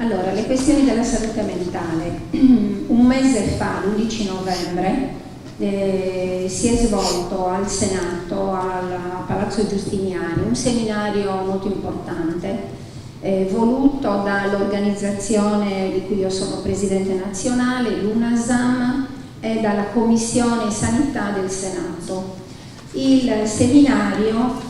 Allora, le questioni della salute mentale. Un mese fa, l'11 novembre, si è svolto al Senato, al Palazzo Giustiniani, un seminario molto importante, voluto dall'organizzazione di cui io sono presidente nazionale, l'UNASAM, e dalla Commissione Sanità del Senato. Il seminario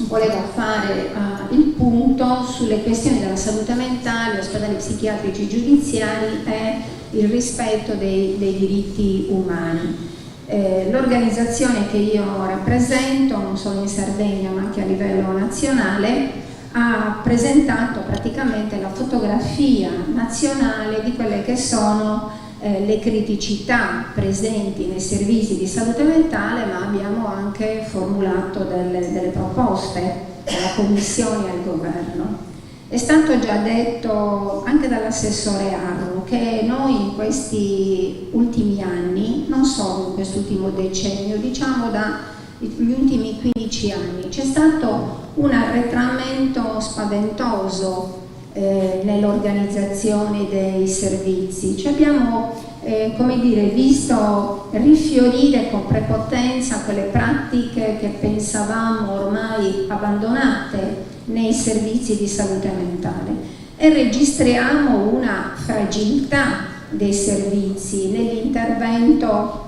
voleva fare il punto sulle questioni della salute mentale, ospedali psichiatrici giudiziari e il rispetto dei diritti umani. L'organizzazione che io rappresento, non solo in Sardegna ma anche a livello nazionale, ha presentato praticamente la fotografia nazionale di quelle che sono le criticità presenti nei servizi di salute mentale, ma abbiamo anche formulato delle proposte alla Commissione e al Governo. È stato già detto anche dall'assessore Arno che noi in questi ultimi anni, non solo in quest'ultimo decennio, diciamo dagli ultimi 15 anni, c'è stato un arretramento spaventoso nell'organizzazione dei servizi. Ci abbiamo come dire, visto rifiorire con prepotenza quelle pratiche che pensavamo ormai abbandonate nei servizi di salute mentale e registriamo una fragilità dei servizi nell'intervento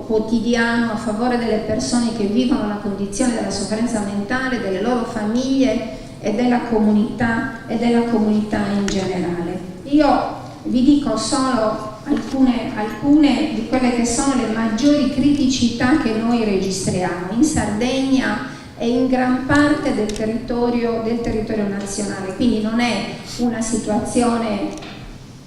quotidiano a favore delle persone che vivono la condizione della sofferenza mentale, delle loro famiglie e della comunità in generale. Io vi dico solo alcune di quelle che sono le maggiori criticità che noi registriamo in Sardegna e in gran parte del territorio nazionale, quindi non è una situazione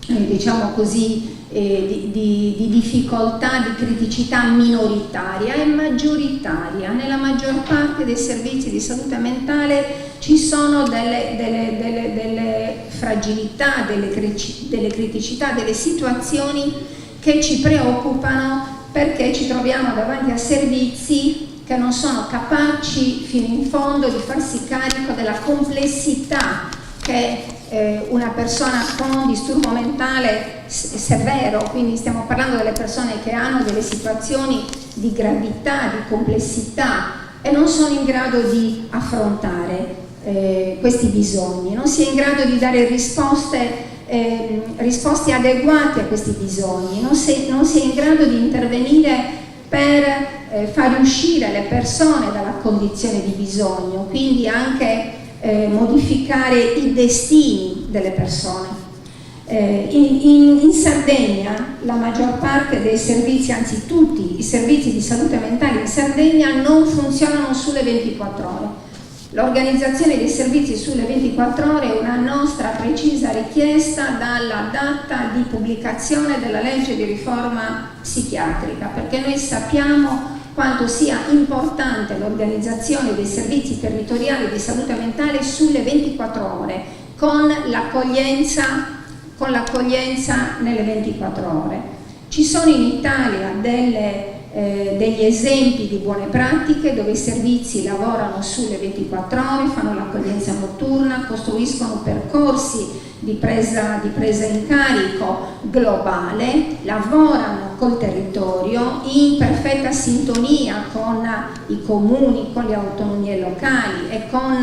diciamo così di difficoltà, di criticità minoritaria, è maggioritaria. Nella maggior parte dei servizi di salute mentale ci sono delle fragilità, delle criticità, delle situazioni che ci preoccupano perché ci troviamo davanti a servizi che non sono capaci fino in fondo di farsi carico della complessità che una persona con disturbo mentale severo, quindi stiamo parlando delle persone che hanno delle situazioni di gravità, di complessità e non sono in grado di affrontare questi bisogni, non si è in grado di dare risposte adeguate a questi bisogni, non si è in grado di intervenire per far uscire le persone dalla condizione di bisogno, quindi anche modificare i destini delle persone. In Sardegna la maggior parte dei servizi, anzi tutti i servizi di salute mentale in Sardegna non funzionano sulle 24 ore. L'organizzazione dei servizi sulle 24 ore è una nostra precisa richiesta dalla data di pubblicazione della legge di riforma psichiatrica, perché noi sappiamo quanto sia importante l'organizzazione dei servizi territoriali di salute mentale sulle 24 ore, con l'accoglienza nelle 24 ore. Ci sono in Italia degli esempi di buone pratiche dove i servizi lavorano sulle 24 ore, fanno l'accoglienza notturna, costruiscono percorsi di presa in carico globale, lavorano col territorio in perfetta sintonia con i comuni, con le autonomie locali e con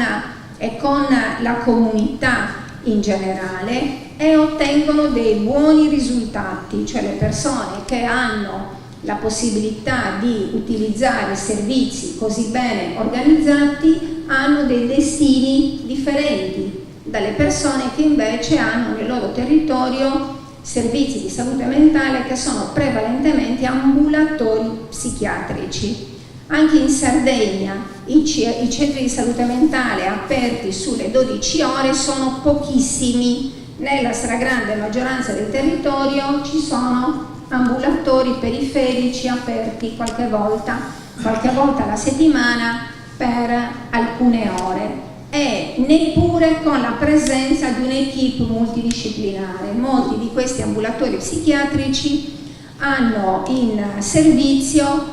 la comunità in generale e ottengono dei buoni risultati, cioè le persone che hanno la possibilità di utilizzare servizi così bene organizzati hanno dei destini differenti dalle persone che invece hanno nel loro territorio servizi di salute mentale che sono prevalentemente ambulatori psichiatrici. Anche in Sardegna i centri di salute mentale aperti sulle 12 ore sono pochissimi, nella stragrande maggioranza del territorio ci sono ambulatori periferici aperti qualche volta alla settimana per alcune ore e neppure con la presenza di un'equipe multidisciplinare. Molti di questi ambulatori psichiatrici hanno in servizio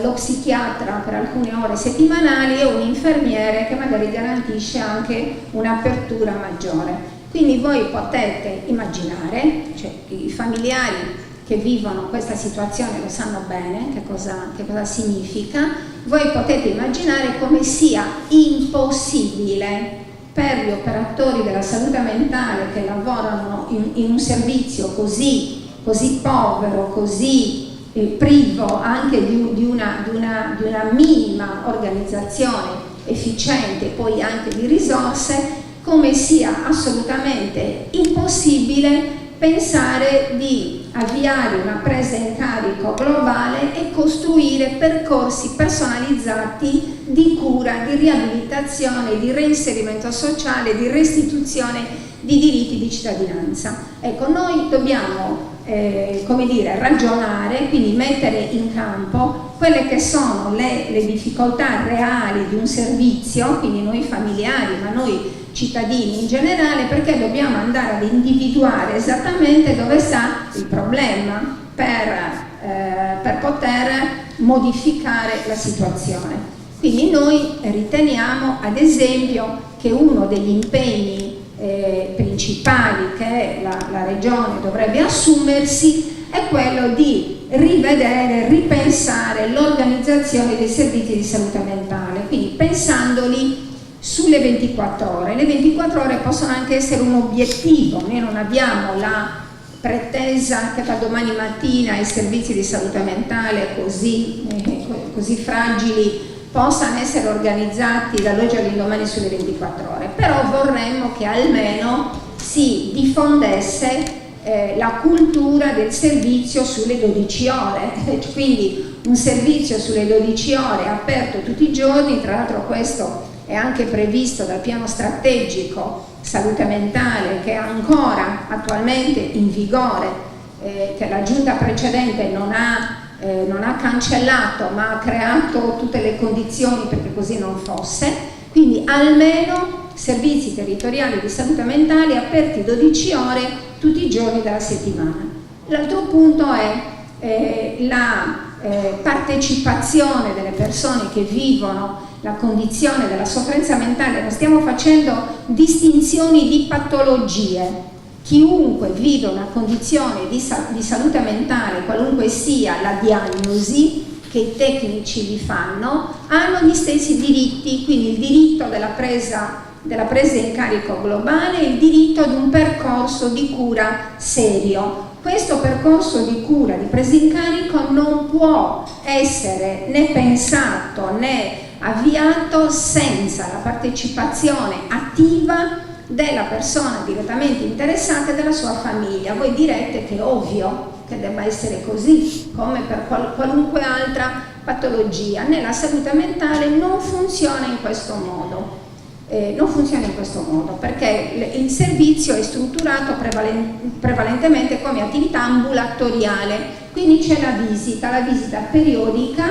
lo psichiatra per alcune ore settimanali e un infermiere che magari garantisce anche un'apertura maggiore. Quindi voi potete immaginare, cioè i familiari che vivono questa situazione lo sanno bene che cosa significa, voi potete immaginare come sia impossibile per gli operatori della salute mentale che lavorano in un servizio così povero, così privo anche di una minima organizzazione efficiente e poi anche di risorse, come sia assolutamente impossibile pensare di avviare una presa in carico globale e costruire percorsi personalizzati di cura, di riabilitazione, di reinserimento sociale, di restituzione di diritti di cittadinanza. Ecco, noi dobbiamo ragionare, quindi mettere in campo quelle che sono le difficoltà reali di un servizio, quindi noi familiari, ma noi cittadini in generale, perché dobbiamo andare ad individuare esattamente dove sta il problema per poter modificare la situazione. Quindi noi riteniamo, ad esempio, che uno degli impegni principali che la Regione dovrebbe assumersi è quello di rivedere, ripensare l'organizzazione dei servizi di salute mentale, quindi pensandoli sulle 24 ore. Le 24 ore possono anche essere un obiettivo, noi non abbiamo la pretesa che da domani mattina i servizi di salute mentale così fragili possano essere organizzati dall'oggi all'indomani sulle 24 ore, però vorremmo che almeno si diffondesse la cultura del servizio sulle 12 ore, quindi un servizio sulle 12 ore aperto tutti i giorni. Tra l'altro questo è anche previsto dal piano strategico salute mentale che è ancora attualmente in vigore, che la giunta precedente non ha cancellato ma ha creato tutte le condizioni perché così non fosse. Quindi almeno servizi territoriali di salute mentale aperti 12 ore tutti i giorni della settimana. L'altro punto è la partecipazione delle persone che vivono la condizione della sofferenza mentale. Non stiamo facendo distinzioni di patologie. Chiunque vive una condizione di salute mentale, qualunque sia la diagnosi che i tecnici vi fanno, hanno gli stessi diritti, quindi il diritto della presa in carico globale e il diritto ad un percorso di cura serio. Questo percorso di cura, di presa in carico, non può essere né pensato né avviato senza la partecipazione attiva della persona direttamente interessata e della sua famiglia. Voi direte che è ovvio che debba essere così, come per qualunque altra patologia. Nella salute mentale non funziona in questo modo. Perché il servizio è strutturato prevalentemente come attività ambulatoriale, quindi c'è la visita periodica.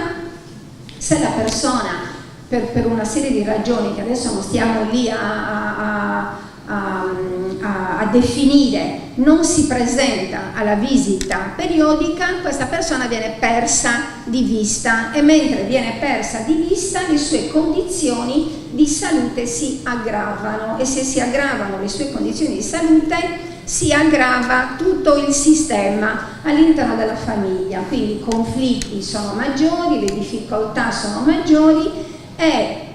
Se la persona per una serie di ragioni che adesso non stiamo lì a definire non si presenta alla visita periodica, questa persona viene persa di vista, e mentre viene persa di vista le sue condizioni di salute si aggravano, e se si aggravano le sue condizioni di salute si aggrava tutto il sistema all'interno della famiglia, quindi i conflitti sono maggiori, le difficoltà sono maggiori e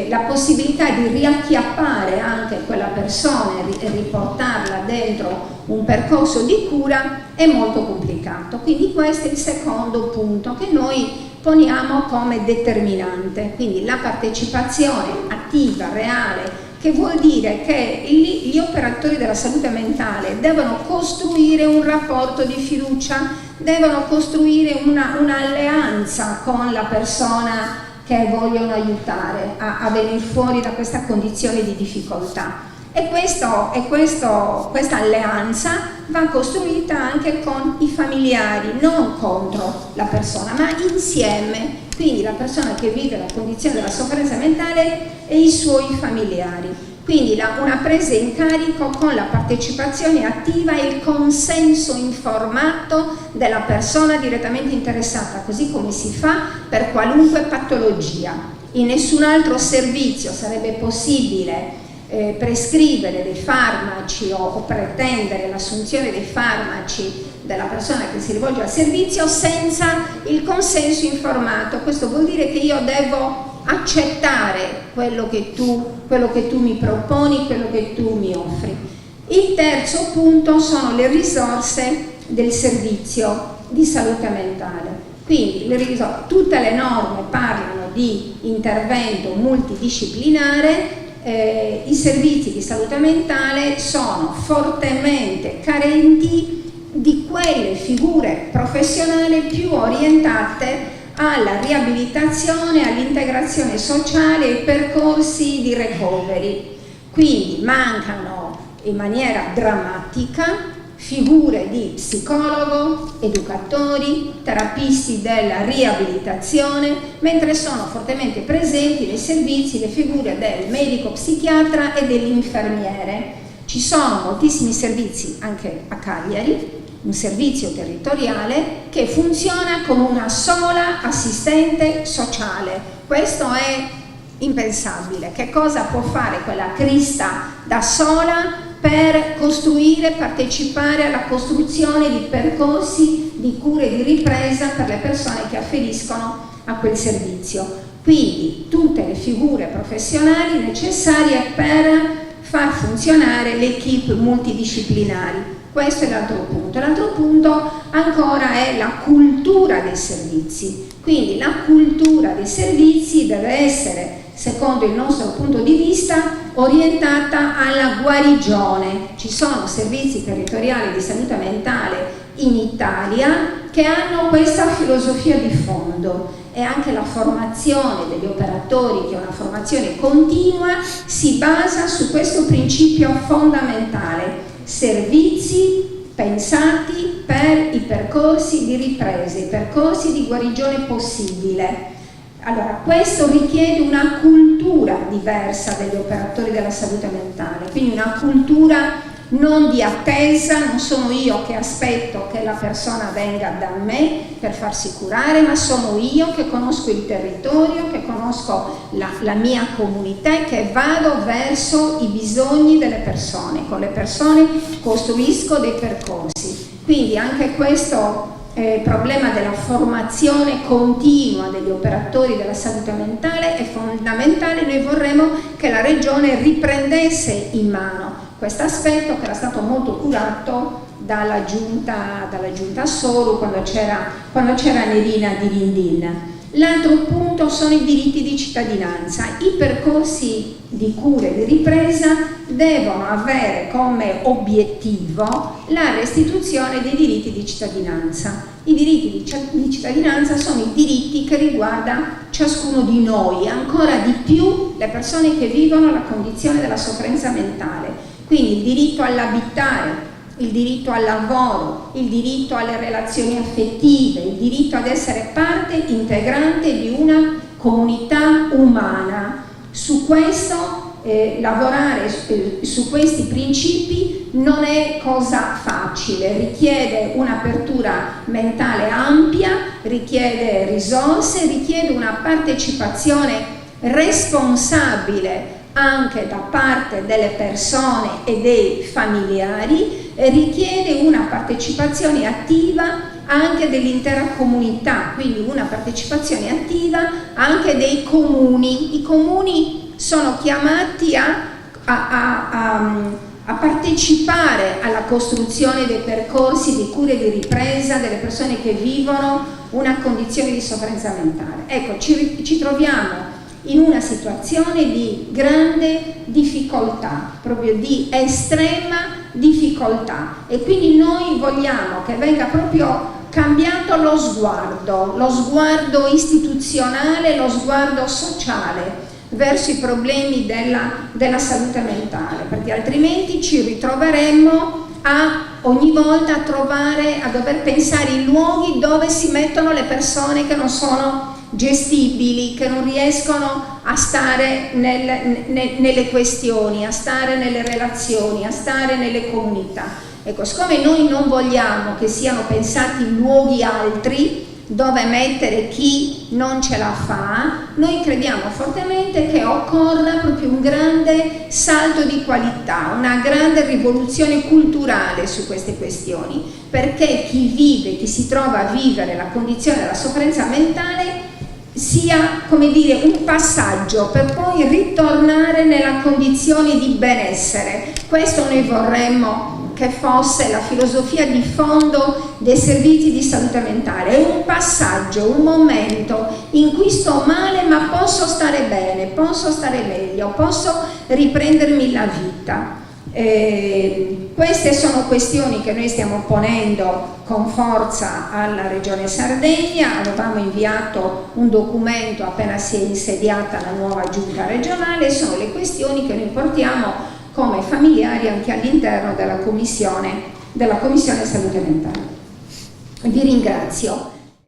la possibilità di riacchiappare anche quella persona e riportarla dentro un percorso di cura è molto complicato. Quindi questo è il secondo punto che noi poniamo come determinante, quindi la partecipazione attiva, reale, che vuol dire che gli operatori della salute mentale devono costruire un rapporto di fiducia, devono costruire un'alleanza con la persona che vogliono aiutare a venire fuori da questa condizione di difficoltà. E questa alleanza va costruita anche con i familiari, non contro la persona, ma insieme. Quindi la persona che vive la condizione della sofferenza mentale e i suoi familiari. Quindi una presa in carico con la partecipazione attiva e il consenso informato della persona direttamente interessata, così come si fa per qualunque patologia. In nessun altro servizio sarebbe possibile prescrivere dei farmaci o pretendere l'assunzione dei farmaci della persona che si rivolge al servizio senza il consenso informato. Questo vuol dire che io devo accettare quello che tu mi proponi, quello che tu mi offri. Il terzo punto sono le risorse del servizio di salute mentale. Quindi tutte le norme parlano di intervento multidisciplinare. I servizi di salute mentale sono fortemente carenti di quelle figure professionali più orientate alla riabilitazione, all'integrazione sociale e ai percorsi di recovery. Quindi mancano in maniera drammatica figure di psicologo, educatori, terapisti della riabilitazione, mentre sono fortemente presenti nei servizi le figure del medico psichiatra e dell'infermiere. Ci sono moltissimi servizi anche a Cagliari, un servizio territoriale che funziona con una sola assistente sociale. Questo è impensabile. Che cosa può fare quella Crista da sola per costruire, partecipare alla costruzione di percorsi di cura e di ripresa per le persone che afferiscono a quel servizio? Quindi tutte le figure professionali necessarie per far funzionare le equip multidisciplinari. Questo è l'altro punto. L'altro punto ancora è la cultura dei servizi. Quindi la cultura dei servizi deve essere, secondo il nostro punto di vista, orientata alla guarigione. Ci sono servizi territoriali di salute mentale in Italia che hanno questa filosofia di fondo, e anche la formazione degli operatori, che è una formazione continua, si basa su questo principio fondamentale: servizi pensati per i percorsi di ripresa, i percorsi di guarigione possibile. Allora, questo richiede una cultura diversa degli operatori della salute mentale, quindi una cultura non di attesa, non sono io che aspetto che la persona venga da me per farsi curare, ma sono io che conosco il territorio, che conosco la mia comunità e che vado verso i bisogni delle persone. Con le persone costruisco dei percorsi. Quindi anche questo problema della formazione continua degli operatori della salute mentale è fondamentale. Noi vorremmo che la Regione riprendesse in mano questo aspetto, che era stato molto curato dalla giunta Soru quando c'era Nerina di Lindin. L'altro punto sono i diritti di cittadinanza. I percorsi di cura e di ripresa devono avere come obiettivo la restituzione dei diritti di cittadinanza. I diritti di cittadinanza sono i diritti che riguardano ciascuno di noi, ancora di più le persone che vivono la condizione della sofferenza mentale. Quindi il diritto all'abitare, il diritto al lavoro, il diritto alle relazioni affettive, il diritto ad essere parte integrante di una comunità umana. Su questo lavorare su questi principi non è cosa facile, richiede un'apertura mentale ampia, richiede risorse, richiede una partecipazione responsabile anche da parte delle persone e dei familiari, richiede una partecipazione attiva anche dell'intera comunità, quindi una partecipazione attiva anche dei comuni. I comuni sono chiamati a partecipare alla costruzione dei percorsi di cura e di ripresa delle persone che vivono una condizione di sofferenza mentale. Ecco, ci troviamo in una situazione di grande difficoltà, proprio di estrema difficoltà, e quindi noi vogliamo che venga proprio cambiato lo sguardo istituzionale, lo sguardo sociale verso i problemi della salute mentale, perché altrimenti ci ritroveremmo ogni volta a dover pensare in luoghi dove si mettono le persone che non sono gestibili, che non riescono a stare nelle questioni, a stare nelle relazioni, a stare nelle comunità. Ecco, siccome noi non vogliamo che siano pensati luoghi altri dove mettere chi non ce la fa, noi crediamo fortemente che occorra proprio un grande salto di qualità, una grande rivoluzione culturale su queste questioni, perché chi vive, chi si trova a vivere la condizione della sofferenza mentale sia, come dire, un passaggio per poi ritornare nella condizione di benessere. Questo noi vorremmo che fosse la filosofia di fondo dei servizi di salute mentale. È un passaggio, un momento in cui sto male ma posso stare bene, posso stare meglio, posso riprendermi la vita. Queste sono questioni che noi stiamo ponendo con forza alla Regione Sardegna. Avevamo inviato un documento appena si è insediata la nuova giunta regionale. Sono le questioni che noi portiamo come familiari anche all'interno della commissione salute mentale. Vi ringrazio.